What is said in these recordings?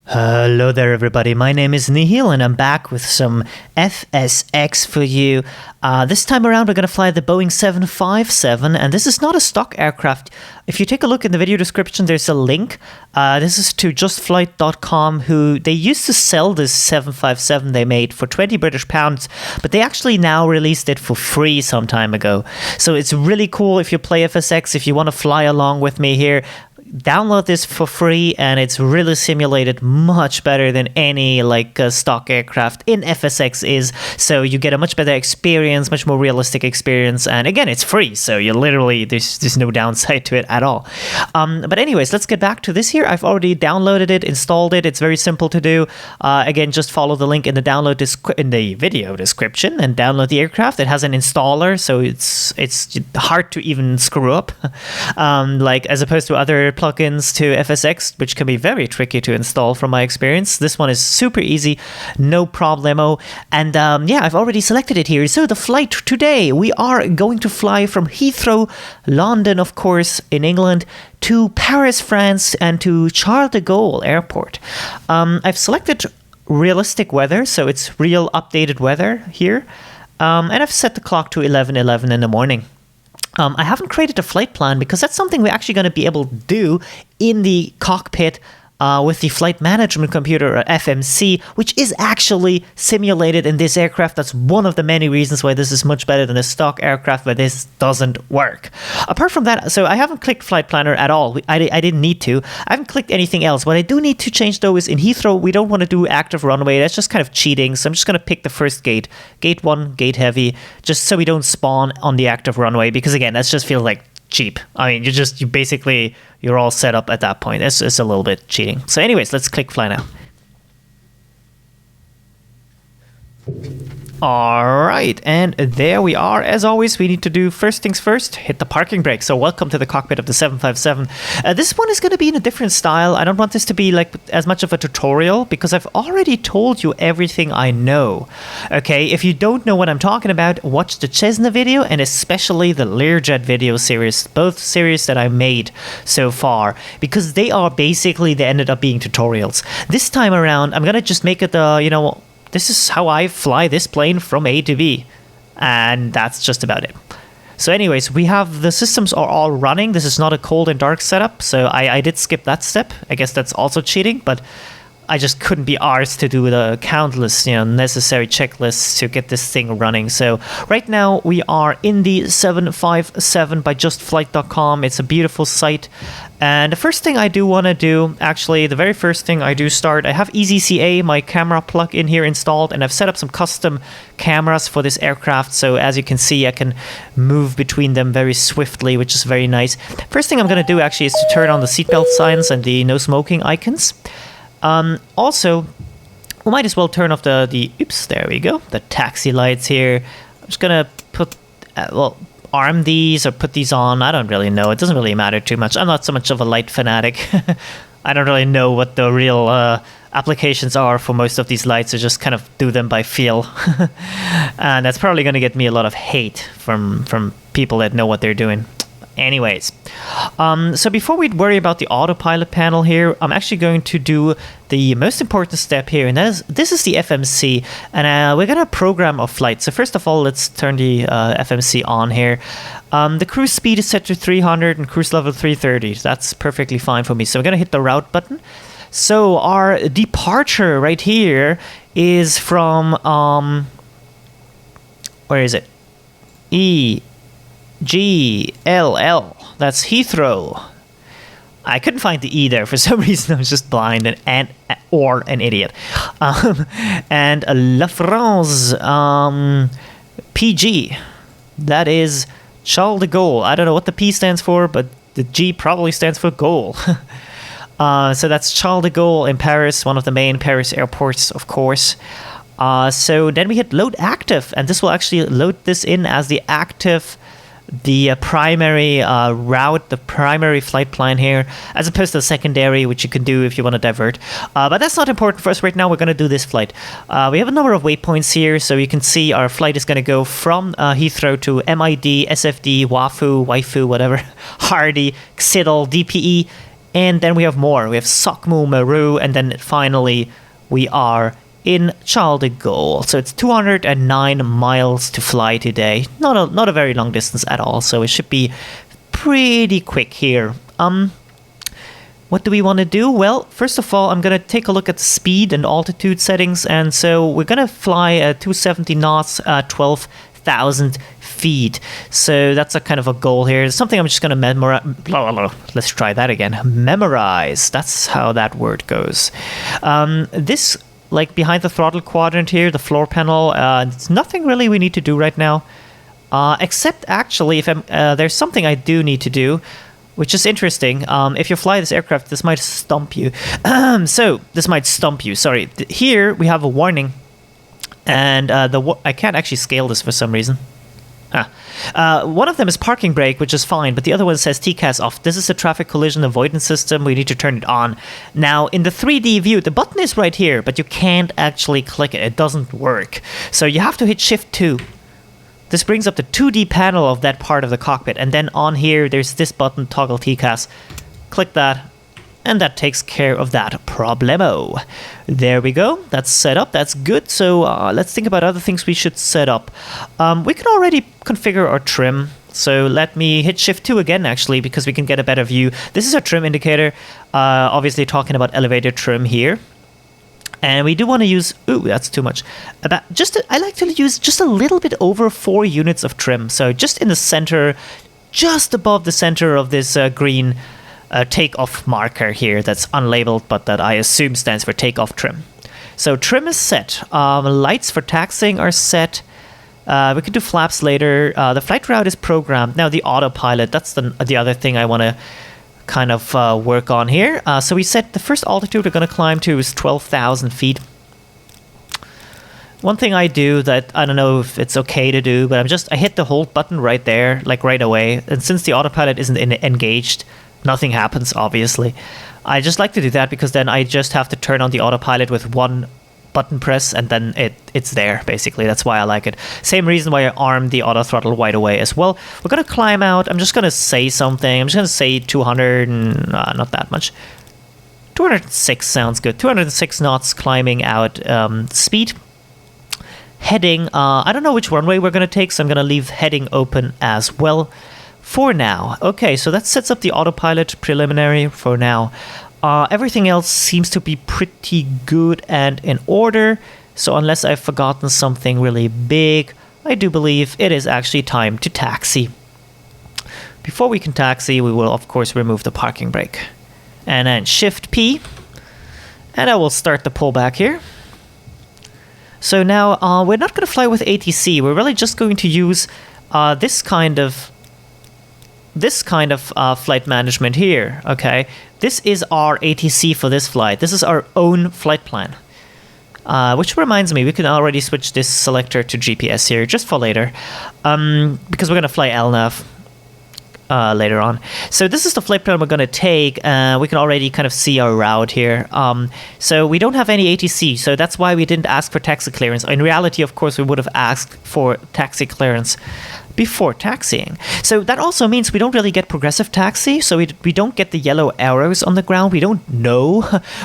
Hello there, everybody. My name is Nihil, and I'm back with some FSX for you. This time around, we're going to fly the Boeing 757, and this is not a stock aircraft. If you take a look in the video description, there's a link. This is to justflight.com, who they used to sell this 757 they made for 20 British pounds, but they actually now released it for free some time ago. So it's really cool if you play FSX, if you want to fly along with me here. Download this for free, and it's really simulated much better than any stock aircraft in FSX is. So you get a much better experience, much more realistic experience, and again, it's free. So you literally there's no downside to it at all. But anyways, let's get back to this here. I've already downloaded it, installed it. It's very simple to do. Again, just follow the link in the video description and download the aircraft. It has an installer, so it's hard to even screw up, as opposed to other plugins to FSX, which can be very tricky to install from my experience. This one is super easy, no problemo. And yeah, I've already selected it here. So the flight today, we are going to fly from Heathrow, London, of course, in England, to Paris, France, and to Charles de Gaulle Airport. I've selected realistic weather, so it's real updated weather here. And I've set the clock to 11:11 in the morning. I haven't created a flight plan because that's something we're actually going to be able to do in the cockpit with the flight management computer, or FMC, which is actually simulated in this aircraft. That's one of the many reasons why this is much better than a stock aircraft where this doesn't work. Apart from that, so I haven't clicked flight planner at all. I didn't need to. I haven't clicked anything else. What I do need to change though is in Heathrow, we don't want to do active runway. That's just kind of cheating. So I'm just going to pick the first gate, gate 1, gate heavy, just so we don't spawn on the active runway, because again, that just feels like cheap. I mean, you're all set up at that point. It's a little bit cheating. So anyways, let's click fly now. Alright, and there we are. As always, we need to do first things first, hit the parking brake. So welcome to the cockpit of the 757. This one is going to be in a different style. I don't want this to be as much of a tutorial, because I've already told you everything I know. Okay, if you don't know what I'm talking about, watch the Cessna video, and especially the Learjet video series, both series that I made so far, because they ended up being tutorials. This time around, I'm going to just make it this is how I fly this plane from A to B, and that's just about it. So anyways, we have the systems are all running. This is not a cold and dark setup, so I did skip that step. I guess that's also cheating, but I just couldn't be arsed to do the countless necessary checklists to get this thing running. So right now we are in the 757 by justflight.com. It's a beautiful site. And the first thing I do want to do, actually, the very first thing I do start, I have EasyCA, my camera plug-in here installed, and I've set up some custom cameras for this aircraft. So as you can see, I can move between them very swiftly, which is very nice. First thing I'm going to do actually is to turn on the seatbelt signs and the no smoking icons. Also, we might as well turn off oops, there we go, the taxi lights here. I'm just going to put, arm these or put these on. I don't really know. It doesn't really matter too much. I'm not so much of a light fanatic. I don't really know what the real applications are for most of these lights. I just kind of do them by feel. And that's probably going to get me a lot of hate from people that know what they're doing. Anyways, so before we worry about the autopilot panel here, I'm actually going to do the most important step here, and this is the FMC, and we're going to program our flight. So first of all, let's turn the FMC on here. The cruise speed is set to 300 and cruise level 330. That's perfectly fine for me. So we're going to hit the route button. So our departure right here is from, where is it? EGLL. That's Heathrow. I couldn't find the E there for some reason. I was just blind or an idiot. And La France PG. That is Charles de Gaulle. I don't know what the P stands for, but the G probably stands for Gaulle. So that's Charles de Gaulle in Paris, one of the main Paris airports, of course. So then we hit load active, and this will actually load this in as the active, the primary route, the primary flight plan here, as opposed to the secondary, which you can do if you want to divert. But that's not important for us right now. We're going to do this flight. We have a number of waypoints here, so you can see our flight is going to go from Heathrow to MID, SFD, WAFU, whatever, Hardy, Xidl, DPE, And then we have more. We have Sokmu Meru, and then finally we are in Charles de Gaulle. So it's 209 miles to fly today. Not a very long distance at all, so it should be pretty quick here. What do we want to do? Well, first of all, I'm going to take a look at the speed and altitude settings. And so we're going to fly at 270 knots at 12,000 feet. So that's a kind of a goal here. It's something I'm just going to memorize. Let's try that again. Memorize. That's how that word goes. This, like behind the throttle quadrant here, the floor panel, it's nothing really we need to do right now. Except actually, if there's something I do need to do, which is interesting. If you fly this aircraft, this might stump you. Sorry. Here we have a warning, and I can't actually scale this for some reason. One of them is parking brake, which is fine, but the other one says TCAS off. This is a traffic collision avoidance system. We need to turn it on. Now, in the 3D view, the button is right here, but you can't actually click it. It doesn't work. So you have to hit Shift 2. This brings up the 2D panel of that part of the cockpit, and then on here there's this button, toggle TCAS. Click that, and that takes care of that problemo. There we go. That's set up. That's good. So let's think about other things we should set up. We can already configure our trim. So let me hit Shift 2 again, actually, because we can get a better view. This is our trim indicator. Obviously talking about elevator trim here. And we do want to use, ooh, that's too much. I like to use just a little bit over 4 units of trim. So just in the center, just above the center of this green takeoff marker here that's unlabeled, but that I assume stands for takeoff trim. So trim is set. Lights for taxiing are set. We could do flaps later. The flight route is programmed. Now the autopilot, that's the other thing I want to kind of work on here. So we set the first altitude we're going to climb to is 12,000 feet. One thing I do that I don't know if it's okay to do, but I hit the hold button right there, like right away. And since the autopilot isn't engaged, nothing happens, obviously. I just like to do that because then I just have to turn on the autopilot with one button press, and then it's there, basically. That's why I like it. Same reason why I armed the auto throttle right away as well. We're going to climb out. I'm just going to say something. I'm just going to say 200 and not that much. 206 sounds good. 206 knots climbing out. Speed. Heading. I don't know which runway we're going to take, so I'm going to leave heading open as well for now. Okay, so that sets up the autopilot preliminary for now. Everything else seems to be pretty good and in order. So unless I've forgotten something really big, I do believe it is actually time to taxi. Before we can taxi, we will of course remove the parking brake. And then Shift P. And I will start the pullback here. So now we're not going to fly with ATC. We're really just going to use this kind of flight management here, okay? This is our ATC for this flight. This is our own flight plan. Which reminds me, we can already switch this selector to GPS here, just for later. Because we're going to fly LNAV later on. So this is the flight plan we're going to take. We can already kind of see our route here. So we don't have any ATC, so that's why we didn't ask for taxi clearance. In reality, of course, we would have asked for taxi clearance before taxiing. So that also means we don't really get progressive taxi, so we don't get the yellow arrows on the ground. We don't know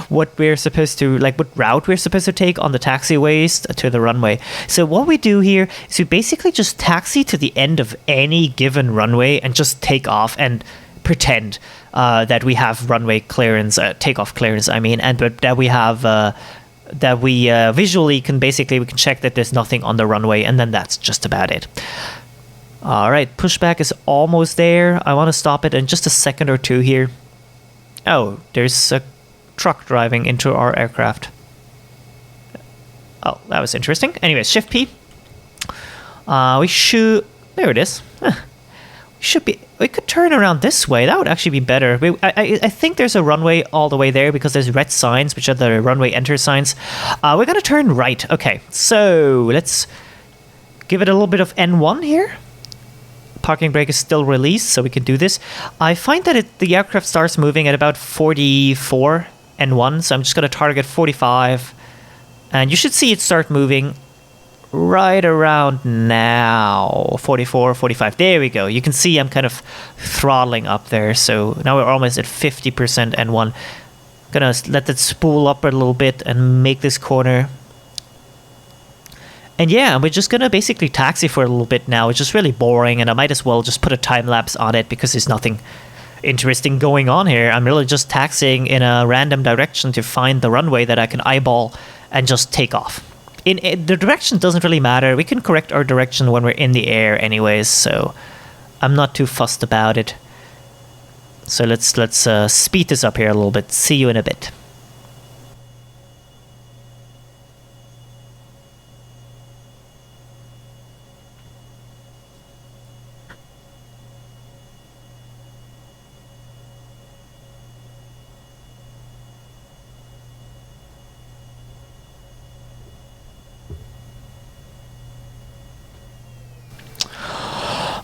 what we're supposed to, like what route we're supposed to take on the taxiways to the runway. So what we do here is we basically just taxi to the end of any given runway and just take off and pretend that we have runway clearance, takeoff clearance, I mean, and but that we have that we visually we can check that there's nothing on the runway, and then that's just about it. All right, pushback is almost there. I want to stop it in just a second or two here. Oh, there's a truck driving into our aircraft. Oh, that was interesting. Anyways, Shift P. We should... There it is. We could turn around this way. That would actually be better. I think there's a runway all the way there because there's red signs, which are the runway enter signs. We're going to turn right. Okay, so let's give it a little bit of N1 here. Parking brake is still released, so we can do this. I find that the aircraft starts moving at about 44 N1, so I'm just going to target 45. And you should see it start moving right around now. 44, 45. There we go. You can see I'm kind of throttling up there. So now we're almost at 50% N1. Gonna let that spool up a little bit and make this corner. And yeah, we're just gonna basically taxi for a little bit now. It's just really boring, and I might as well just put a time lapse on it because there's nothing interesting going on here. I'm really just taxiing in a random direction to find the runway that I can eyeball and just take off. The direction doesn't really matter. We can correct our direction when we're in the air anyways, so I'm not too fussed about it. So let's speed this up here a little bit. See you in a bit.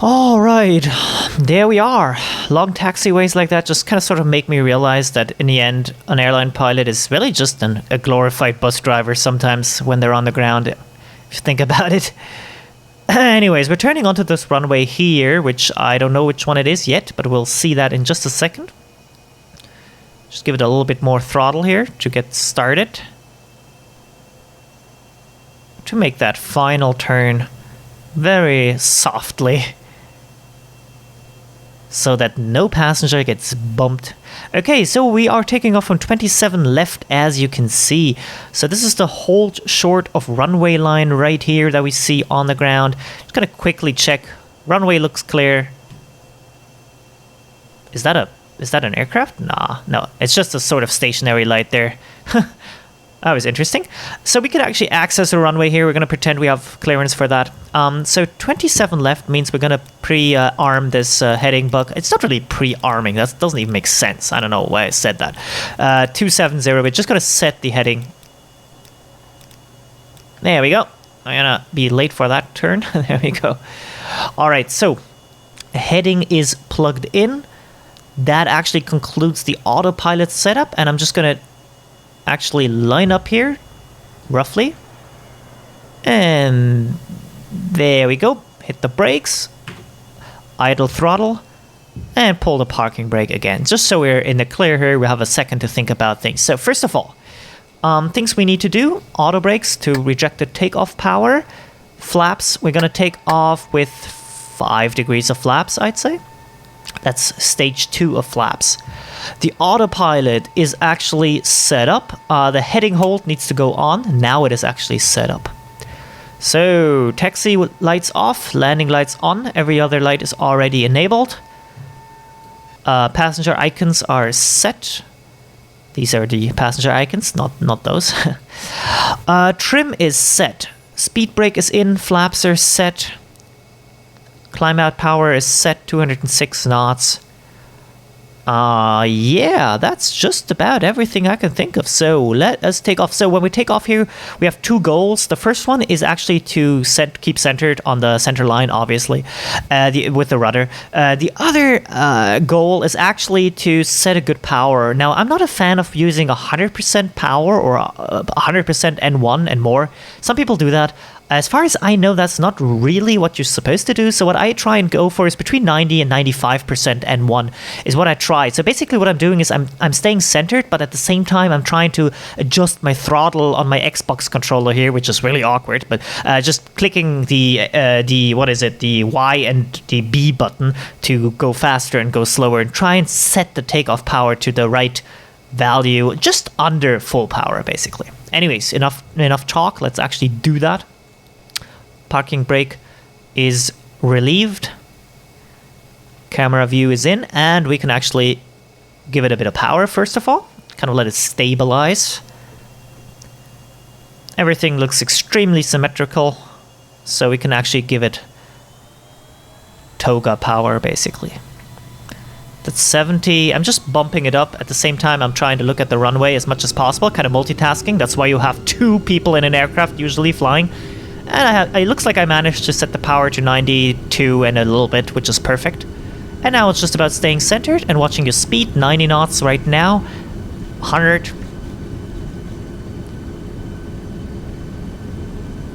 All right, there we are. Long taxiways like that just kind of sort of make me realize that in the end, an airline pilot is really just a glorified bus driver sometimes when they're on the ground, if you think about it. Anyways, we're turning onto this runway here, which I don't know which one it is yet, but we'll see that in just a second. Just give it a little bit more throttle here to get started. To make that final turn very softly, so that no passenger gets bumped. Okay, so we are taking off from 27 left, as you can see. So this is the hold short of runway line right here that we see on the ground. Just gonna quickly check. Runway looks clear. Is that an aircraft? Nah, no. It's just a sort of stationary light there. That was interesting. So we could actually access the runway here. We're going to pretend we have clearance for that. So 27 left means we're going to pre-arm this heading bug. It's not really pre-arming. That doesn't even make sense. I don't know why I said that. 270, we're just going to set the heading. There we go. I'm going to be late for that turn. There we go. All right, so heading is plugged in. That actually concludes the autopilot setup, and I'm just going to actually line up here roughly, and there we go. Hit the brakes, idle throttle, and pull the parking brake again, just so we're in the clear here. We have a second to think about things. So first of all, things we need to do: auto brakes to reject the takeoff power. Flaps, we're gonna take off with 5 degrees of flaps, I'd say. That's stage 2 of flaps. The autopilot is actually set up. The heading hold needs to go on. Now it is actually set up. So taxi lights off, landing lights on. Every other light is already enabled. Passenger icons are set. These are the passenger icons, not those. Trim is set. Speed brake is in. Flaps are set. Climb out power is set, 206 knots. Yeah, that's just about everything I can think of. So let us take off. So when we take off here, we have 2 goals. The first one is actually to keep centered on the center line, obviously, with the rudder. The other goal is actually to set a good power. Now, I'm not a fan of using 100% power or 100% N1 and more. Some people do that. As far as I know, that's not really what you're supposed to do. So what I try and go for is between 90 and 95% N1 is what I try. So basically what I'm doing is I'm staying centered, but at the same time, I'm trying to adjust my throttle on my Xbox controller here, which is really awkward. But just clicking the Y and the B button to go faster and go slower, and try and set the takeoff power to the right value, just under full power, basically. Anyways, enough talk. Let's actually do that. Parking brake is relieved. Camera view is in, and we can actually give it a bit of power first of all. Kind of let it stabilize. Everything looks extremely symmetrical, so we can actually give it toga power, basically. That's 70. I'm just bumping it up. At the same time, I'm trying to look at the runway as much as possible, kind of multitasking. That's why you have 2 people in an aircraft usually flying. And it looks like I managed to set the power to 92 and a little bit, which is perfect. And now it's just about staying centered and watching your speed. 90 knots right now. 100.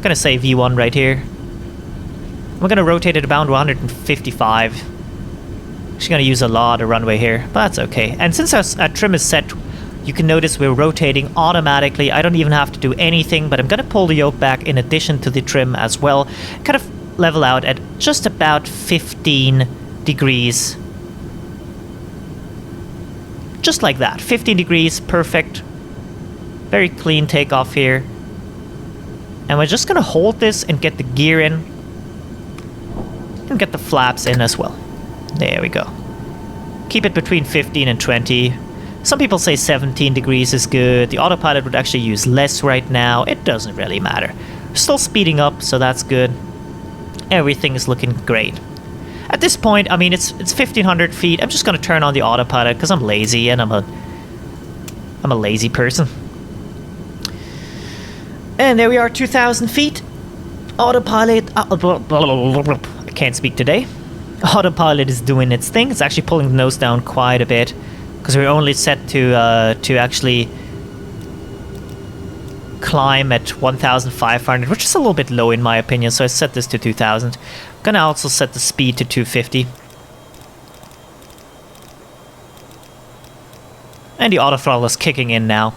gonna say V1 right here. We're gonna rotate it about 155. She's gonna use a lot of runway here, but that's okay. And since our trim is set, you can notice we're rotating automatically. I don't even have to do anything, but I'm gonna pull the yoke back in addition to the trim as well. Kind of level out at just about 15 degrees. Just like that, 15 degrees, perfect. Very clean takeoff here. And we're just gonna hold this and get the gear in. And get the flaps in as well. There we go. Keep it between 15 and 20. Some people say 17 degrees is good. The autopilot would actually use less right now. It doesn't really matter. Still speeding up, so that's good. Everything is looking great. At this point, I mean, it's 1,500 feet. I'm just gonna turn on the autopilot because I'm lazy and I'm a lazy person. And there we are, 2,000 feet. Autopilot. I can't speak today. Autopilot is doing its thing. It's actually pulling the nose down quite a bit because we're only set to actually climb at 1,500, which is a little bit low in my opinion. So I set this to 2,000. I'm gonna also set the speed to 250. And the auto throttle is kicking in now.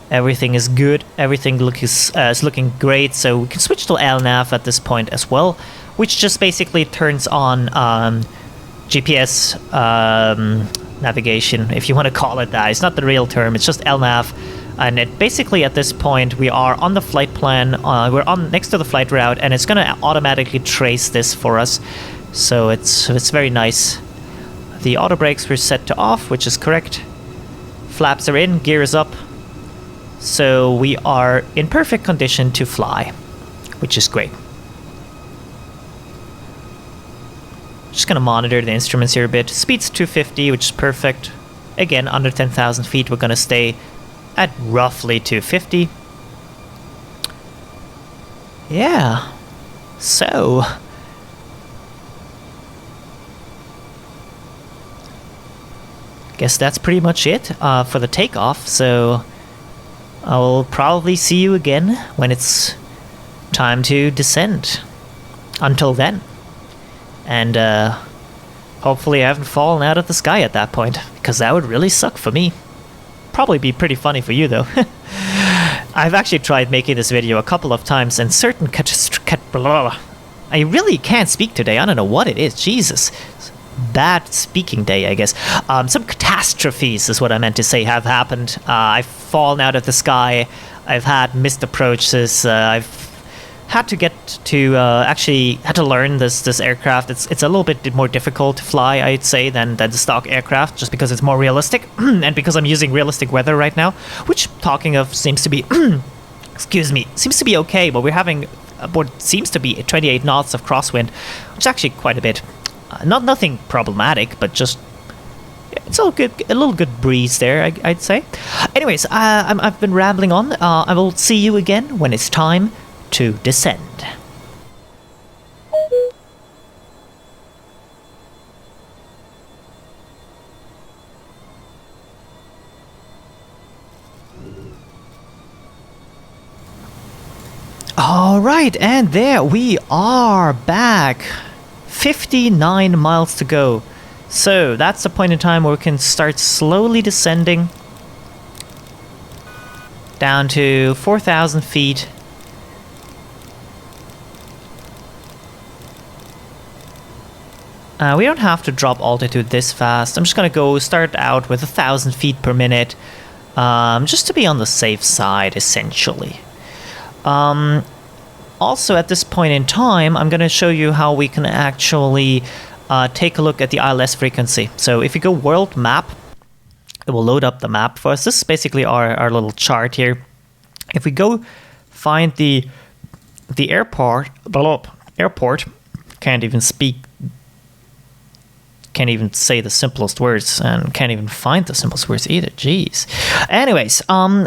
Everything is good. Everything is looking great. So we can switch to LNAV at this point as well, which just basically turns on GPS navigation, if you want to call it that. It's not the real term. It's just LNAV. And it basically at this point we are on the flight plan. We're on next to the flight route, and it's going to automatically trace this for us. So it's very nice. The auto brakes were set to off, which is correct. Flaps are in. Gear is up. So we are in perfect condition to fly, which is great. Just gonna monitor the instruments here a bit. Speed's 250, which is perfect. Again, under 10,000 feet, we're gonna stay at roughly 250. Yeah. So guess that's pretty much it for the takeoff. So I'll probably see you again when it's time to descend. Until then. And hopefully I haven't fallen out of the sky at that point, because that would really suck for me. Probably be pretty funny for you though. I've actually tried making this video a couple of times, and certain I really can't speak today. I don't know what it is. Jesus. Bad speaking day, I guess. Some catastrophes is what I meant to say have happened. I've fallen out of the sky. I've had missed approaches. I've had to get to actually had to learn this aircraft. It's a little bit more difficult to fly, I'd say, than the stock aircraft, just because it's more realistic and because I'm using realistic weather right now, which, talking of, seems to be excuse me, seems to be okay, but we're having what seems to be 28 knots of crosswind, which is actually quite a bit. Nothing problematic, but just it's all good. A little good breeze there, I'd say. Anyways, I've been rambling on. I will see you again when it's time to descend. All right, and there we are back. 59 miles to go. So that's the point in time where we can start slowly descending down to 4,000 feet. We don't have to drop altitude this fast. I'm just gonna go start out with 1,000 feet per minute, just to be on the safe side, essentially. Also, at this point in time, I'm going to show you how we can actually take a look at the ILS frequency. So if you go world map, it will load up the map for us. This is basically our little chart here. If we go find the airport, can't even speak, can't even say the simplest words, and can't even find the simplest words either. Jeez. Anyways,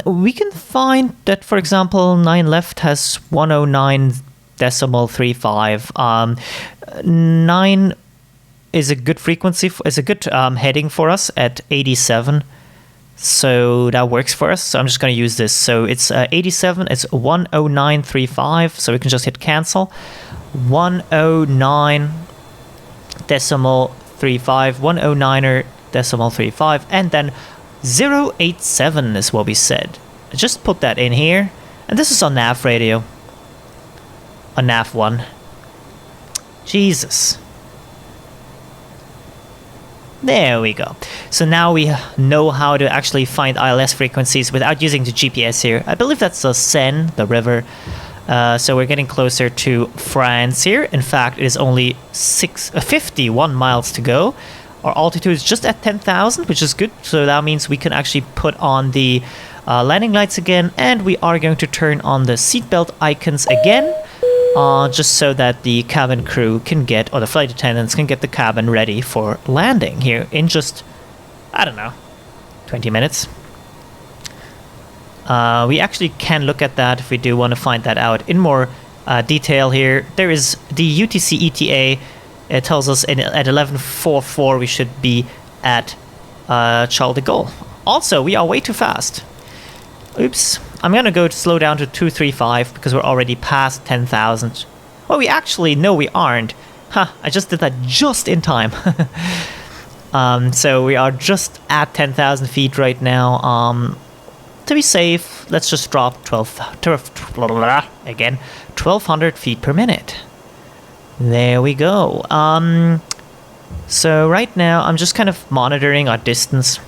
we can find that, for example, 9 left has 109.35. 9 is a good frequency, is a good heading for us at 87. So that works for us. So I'm just going to use this. So it's 87, it's 10935. So we can just hit cancel. 109 decimal 35, 109er decimal 35, and then 087 is what we said. Just put that in here. And this is on nav radio. On nav 1. Jesus. There we go. So now we know how to actually find ILS frequencies without using the GPS here. I believe that's the Seine, the river. So we're getting closer to France here. In fact, it is only 51 miles to go. Our altitude is just at 10,000, which is good. So that means we can actually put on the landing lights again. And we are going to turn on the seatbelt icons again. Just so that the cabin crew can get, or the flight attendants can get the cabin ready for landing here in just, I don't know, 20 minutes. We actually can look at that if we do want to find that out in more detail here. There is the UTC ETA. It tells us at 11:44 we should be at Charles de Gaulle. Also, we are way too fast. Oops. I'm going to go slow down to 235 because we're already past 10,000. Well, we actually, no, we aren't. I just did that just in time. So we are just at 10,000 feet right now. To be safe, let's just drop 1,200 feet per minute. There we go. So right now, I'm just kind of monitoring our distance,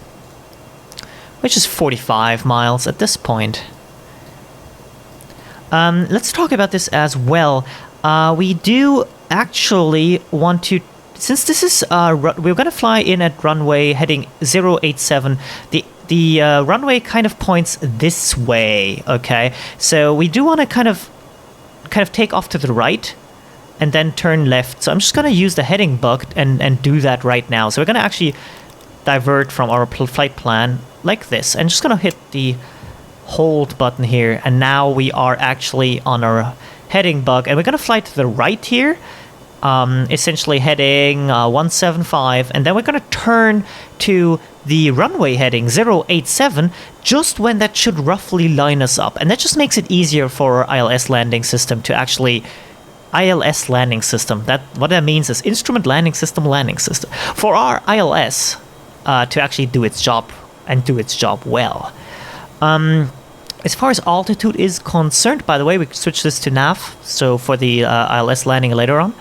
which is 45 miles at this point. Let's talk about this as well. We do actually want to, since this is, we're going to fly in at runway heading 087. The runway kind of points this way, okay? So we do want to kind of take off to the right and then turn left. So I'm just going to use the heading bug and do that right now. So we're going to actually divert from our flight plan like this. And just going to hit the hold button here, and now we are actually on our heading bug, and we're going to fly to the right here, essentially heading 175, and then we're going to turn to the runway heading 087 just when that should roughly line us up, and that just makes it easier for our ILS landing system to actually ILS landing system. That what that means is instrument landing system for our ILS to actually do its job and do its job well. As far as altitude is concerned, by the way, we can switch this to nav, so for the ILS landing later on.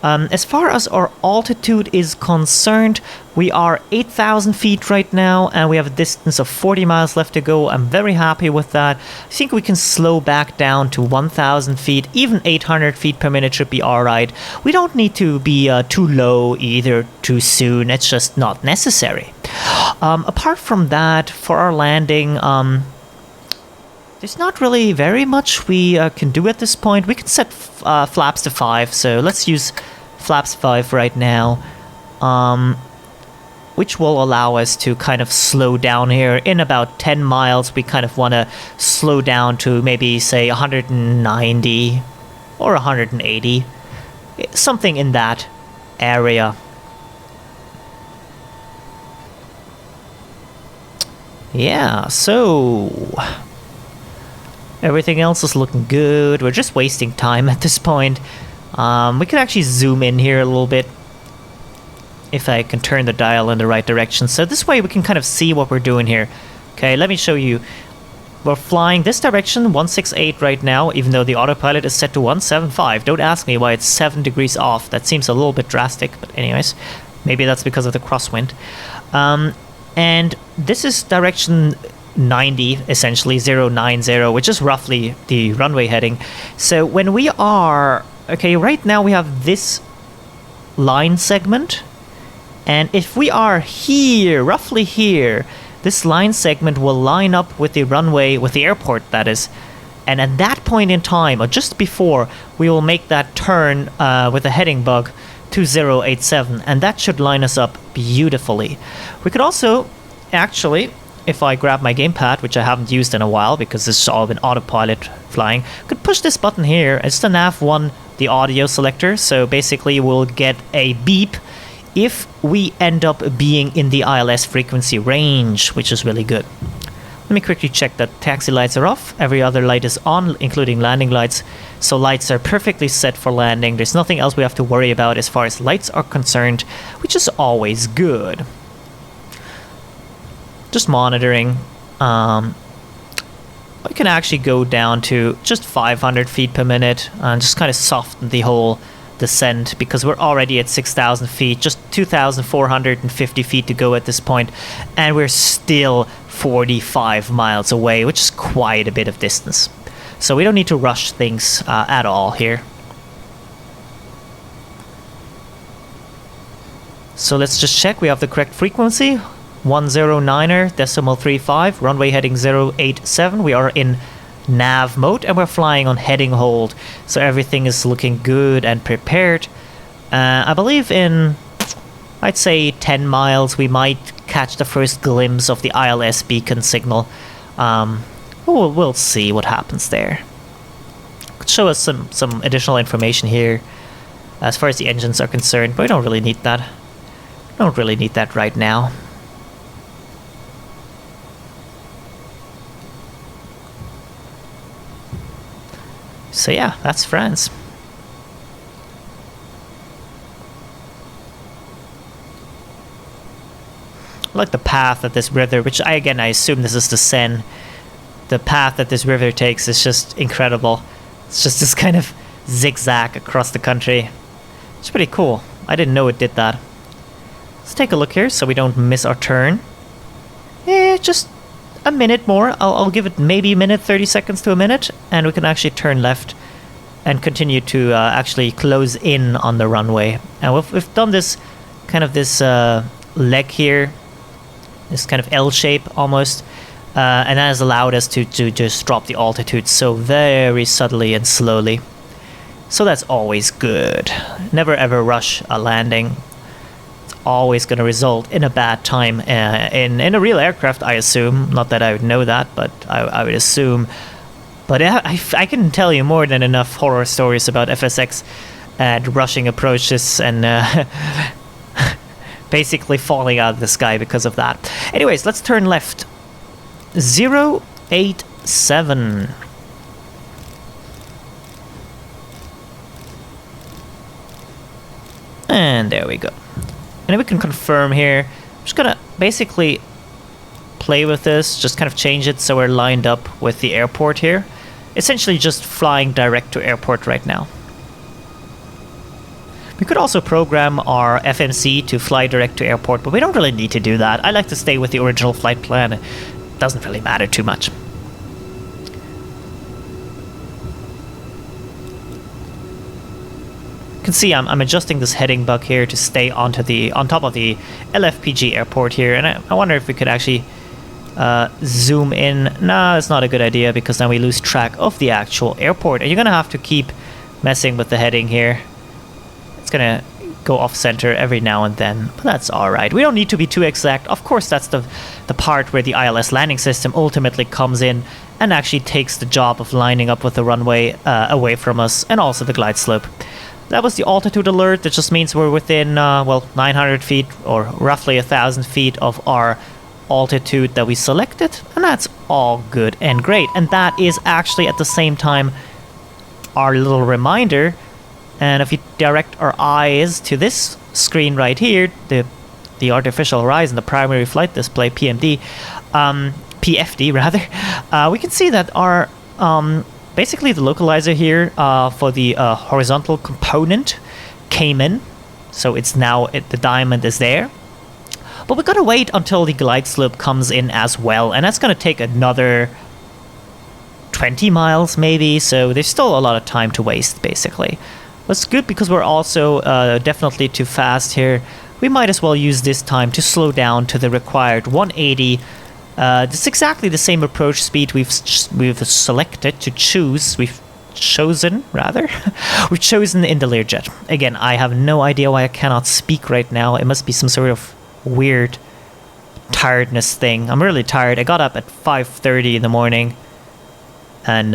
As far as our altitude is concerned, we are 8,000 feet right now, and we have a distance of 40 miles left to go. I'm very happy with that. I think we can slow back down to 1,000 feet. Even 800 feet per minute should be alright. We don't need to be too low either too soon. It's just not necessary. Apart from that, for our landing, there's not really very much we can do at this point. We can set flaps to 5, so let's use flaps 5 right now, which will allow us to kind of slow down here. In about 10 miles, we kind of want to slow down to maybe, say, 190 or 180, something in that area. Yeah, so everything else is looking good. We're just wasting time at this point. We can actually zoom in here a little bit if I can turn the dial in the right direction. So this way we can kind of see what we're doing here. Okay, let me show you. We're flying this direction, 168 right now, even though the autopilot is set to 175. Don't ask me why it's 7 degrees off. That seems a little bit drastic, but anyways, maybe that's because of the crosswind. And this is direction 90, essentially 090, which is roughly the runway heading. So when we are, okay, right now we have this line segment, and if we are here, roughly here, this line segment will line up with the runway, with the airport that is, and at that point in time, or just before, we will make that turn with the heading bug to 087, and that should line us up beautifully. We could also, actually, if I grab my gamepad, which I haven't used in a while because this has all been autopilot flying, I could push this button here. It's the nav1, the audio selector, so basically we'll get a beep if we end up being in the ILS frequency range, which is really good. Let me quickly check that taxi lights are off. Every other light is on, including landing lights. So lights are perfectly set for landing. There's nothing else we have to worry about as far as lights are concerned, which is always good. Just monitoring. We can actually go down to just 500 feet per minute and just kind of soften the whole descent, because we're already at 6,000 feet, just 2,450 feet to go at this point, and we're still 45 miles away, which is quite a bit of distance. So we don't need to rush things at all here. So let's just check we have the correct frequency. 109er decimal 35, runway heading 087. We are in nav mode and we're flying on heading hold, so everything is looking good and prepared. I believe in, I'd say 10 miles we might catch the first glimpse of the ILS beacon signal. We'll see what happens there. Could show us some additional information here as far as the engines are concerned, but we don't really need that. Don't really need that right now. So yeah, that's France. I like the path that this river, which I assume this is the Seine. The path that this river takes is just incredible. It's just this kind of zigzag across the country. It's pretty cool. I didn't know it did that. Let's take a look here so we don't miss our turn. Yeah, just a minute more. I'll give it maybe a minute, 30 seconds to a minute, and we can actually turn left and continue to actually close in on the runway. And we've done this kind of this leg here, this kind of L shape almost, and that has allowed us to just drop the altitude so very subtly and slowly. So that's always good. Never ever rush a landing. Always going to result in a bad time in a real aircraft, I assume. Not that I would know that, but I would assume. But I can tell you more than enough horror stories about FSX and rushing approaches and basically falling out of the sky because of that. Anyways, let's turn left. 087. And there we go. And then we can confirm here. I'm just gonna basically play with this, just kind of change it so we're lined up with the airport here. Essentially just flying direct to airport right now. We could also program our FMC to fly direct to airport, but we don't really need to do that. I like to stay with the original flight plan. It doesn't really matter too much. You can see I'm adjusting this heading bug here to stay on top of the LFPG airport here, and I wonder if we could actually zoom in. Nah, that's not a good idea, because then we lose track of the actual airport, and you're gonna have to keep messing with the heading here. It's gonna go off center every now and then, but that's all right. We don't need to be too exact. Of course, that's the part where the ILS landing system ultimately comes in and actually takes the job of lining up with the runway away from us, and also the glide slope. That was the altitude alert. That just means we're within, 900 feet or roughly 1,000 feet of our altitude that we selected, and that's all good and great. And that is actually at the same time our little reminder. And if you direct our eyes to this screen right here, the artificial horizon, the primary flight display, PFD rather, we can see that our basically the localizer here for the horizontal component came in, so it's now the diamond is there. But we gotta wait until the glide slope comes in as well, and that's gonna take another 20 miles maybe, so there's still a lot of time to waste basically. That's good, because we're also definitely too fast here. We might as well use this time to slow down to the required 180. It's exactly the same approach speed we've selected to choose. We've chosen in the Learjet. Again, I have no idea why I cannot speak right now. It must be some sort of weird tiredness thing. I'm really tired. I got up at 5:30 in the morning. And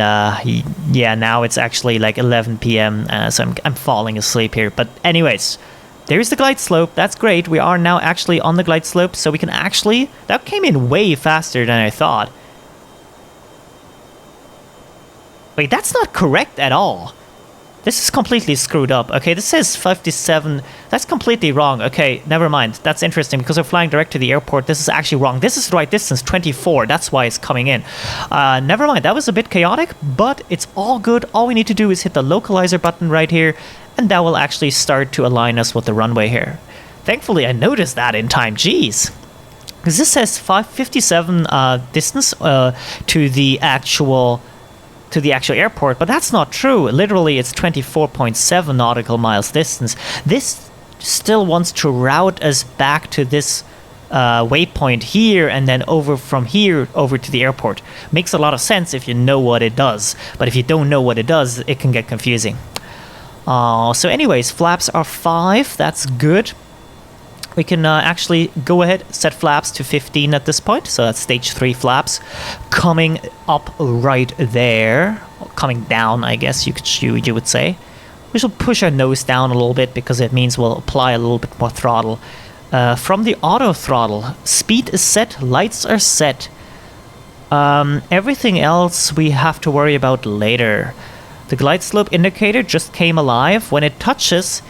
yeah, now it's actually like 11 p.m. So I'm falling asleep here. But anyways, there's the glide slope. That's great. We are now actually on the glide slope, so we can actually... That came in way faster than I thought. Wait, that's not correct at all. This is completely screwed up. Okay, this says 57. That's completely wrong. Okay, never mind. That's interesting because we're flying direct to the airport. This is actually wrong. This is the right distance, 24. That's why it's coming in. Never mind. That was a bit chaotic, but it's all good. All we need to do is hit the localizer button right here, and that will actually start to align us with the runway here. Thankfully, I noticed that in time. Jeez. Because this says 557 distance to the actual airport, but that's not true. Literally, it's 24.7 nautical miles distance. This still wants to route us back to this waypoint here and then over from here over to the airport. Makes a lot of sense if you know what it does, but if you don't know what it does, it can get confusing. So anyways, flaps are 5. That's good. We can actually go ahead, set flaps to 15 at this point. So that's stage 3 flaps coming up right there. Coming down, I guess you would say. We shall push our nose down a little bit because it means we'll apply a little bit more throttle. From the auto throttle, speed is set, lights are set. Everything else we have to worry about later. The glide slope indicator just came alive. When it touches...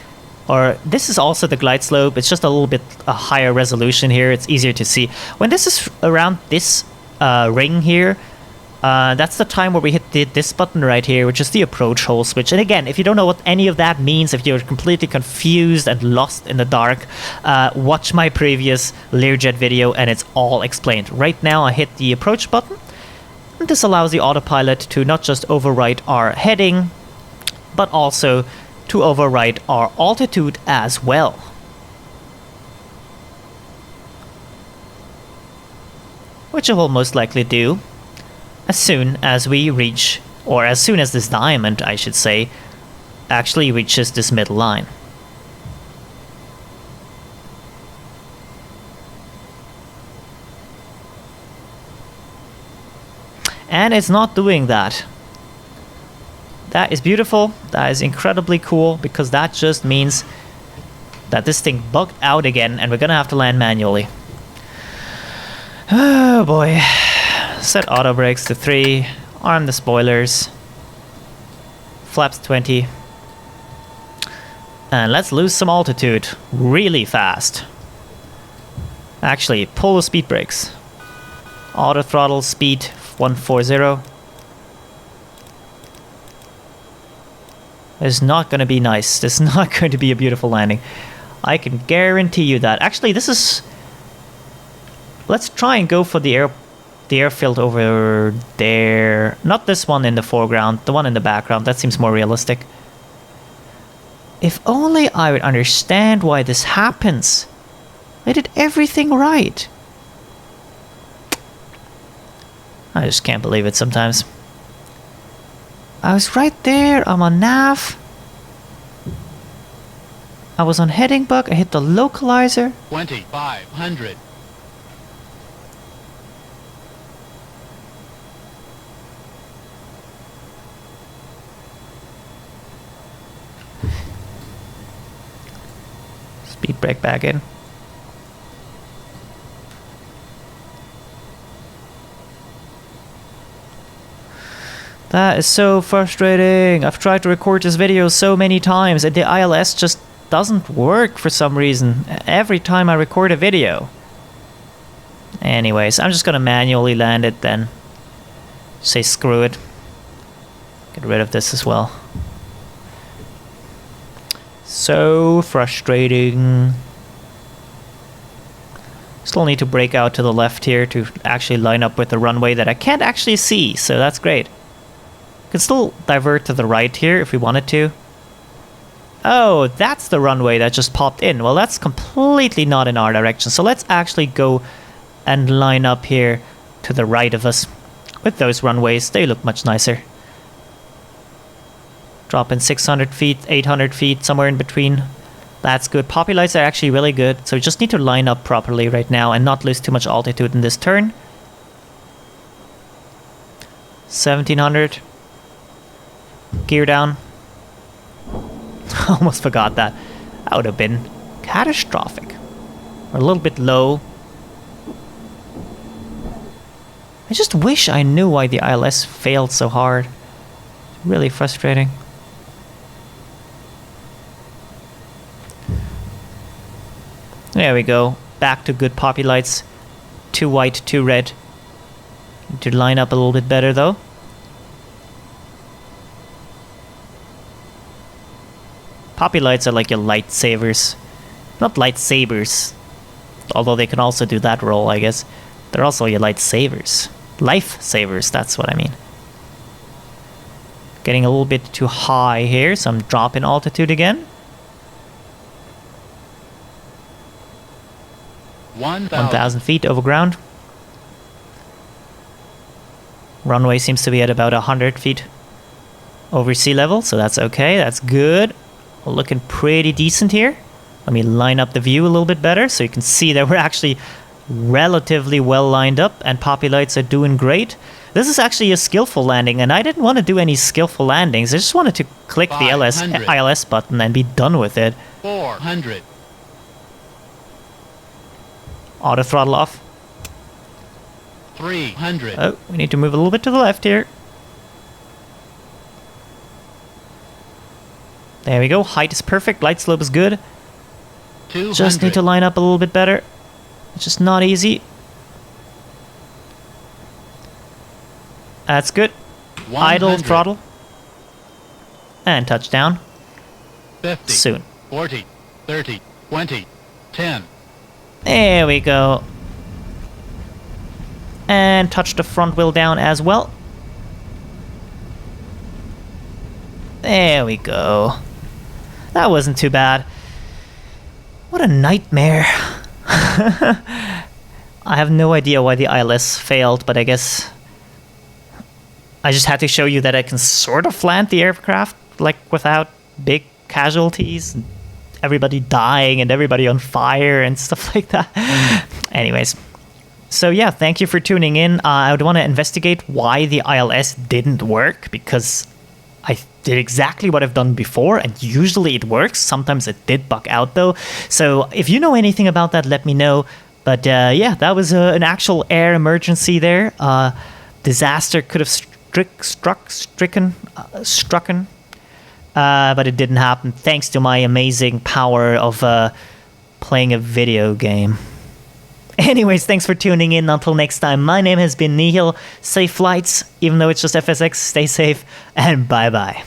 Or this is also the glide slope. It's just a little bit higher resolution here. It's easier to see. When this is around this ring here, that's the time where we hit this button right here, which is the approach hole switch. And again, if you don't know what any of that means, if you're completely confused and lost in the dark, watch my previous Learjet video and it's all explained. Right now, I hit the approach button. And this allows the autopilot to not just overwrite our heading, but also to overwrite our altitude as well. Which it will most likely do as soon as we reach, or as soon as this diamond, I should say, actually reaches this middle line. And it's not doing that. That is beautiful. That is incredibly cool because that just means that this thing bugged out again and we're gonna have to land manually. Oh boy. Set auto brakes to 3. Arm the spoilers. Flaps 20. And let's lose some altitude really fast. Actually, pull the speed brakes. Auto throttle speed 140. It's not going to be nice. This is not going to be a beautiful landing. I can guarantee you that. Actually, this is... Let's try and go for the airfield over there. Not this one in the foreground. The one in the background. That seems more realistic. If only I would understand why this happens. I did everything right. I just can't believe it sometimes. I was right there. I'm on nav. I was on heading bug. I hit the localizer. 2500. Speed brake back in. That is so frustrating. I've tried to record this video so many times and the ILS just doesn't work for some reason every time I record a video. Anyways, I'm just gonna manually land it then. Say screw it. Get rid of this as well. So frustrating. Still need to brake out to the left here to actually line up with the runway that I can't actually see, so that's great. Can still divert to the right here if we wanted to. Oh, that's the runway that just popped in. Well, that's completely not in our direction. So let's actually go and line up here to the right of us with those runways. They look much nicer. Drop in 600 feet, 800 feet, somewhere in between. That's good. Poppy lights are actually really good. So we just need to line up properly right now and not lose too much altitude in this turn. 1700. Gear down. Almost forgot that. That would have been catastrophic. We're a little bit low. I just wish I knew why the ILS failed so hard. It's really frustrating. There we go. Back to good poppy lights. 2 white, 2 red. Need to line up a little bit better though. Poppy lights are like your lightsabers. Not lightsabers. Although they can also do that role, I guess. They're also your lightsabers. Lifesavers, that's what I mean. Getting a little bit too high here, so I'm dropping altitude again. 1,000 feet over ground. Runway seems to be at about 100 feet over sea level, so that's okay, that's good. We're looking pretty decent here. Let me line up the view a little bit better so you can see that we're actually relatively well lined up and poppy lights are doing great. This is actually a skillful landing, and I didn't want to do any skillful landings. I just wanted to click the ILS button and be done with it. 400. Auto throttle off. 300. Oh, we need to move a little bit to the left here. There we go. Height is perfect. Light slope is good. 200. Just need to line up a little bit better. It's just not easy. That's good. 100. Idle throttle. And touchdown. 50. Soon. 40. 30. 20. 10. There we go. And touch the front wheel down as well. There we go. That wasn't too bad. What a nightmare. I have no idea why the ILS failed, but I guess I just had to show you that I can sort of land the aircraft like without big casualties, everybody dying and everybody on fire and stuff like that. Anyways, so yeah, thank you for tuning in. I would want to investigate why the ILS didn't work, because I did exactly what I've done before, and usually it works. Sometimes it did bug out though. So if you know anything about that, let me know. But yeah, that was an actual air emergency there. Disaster could have strucken, but it didn't happen thanks to my amazing power of playing a video game. Anyways, thanks for tuning in. Until next time, my name has been Nihil. Safe flights, even though it's just FSX. Stay safe, and bye-bye.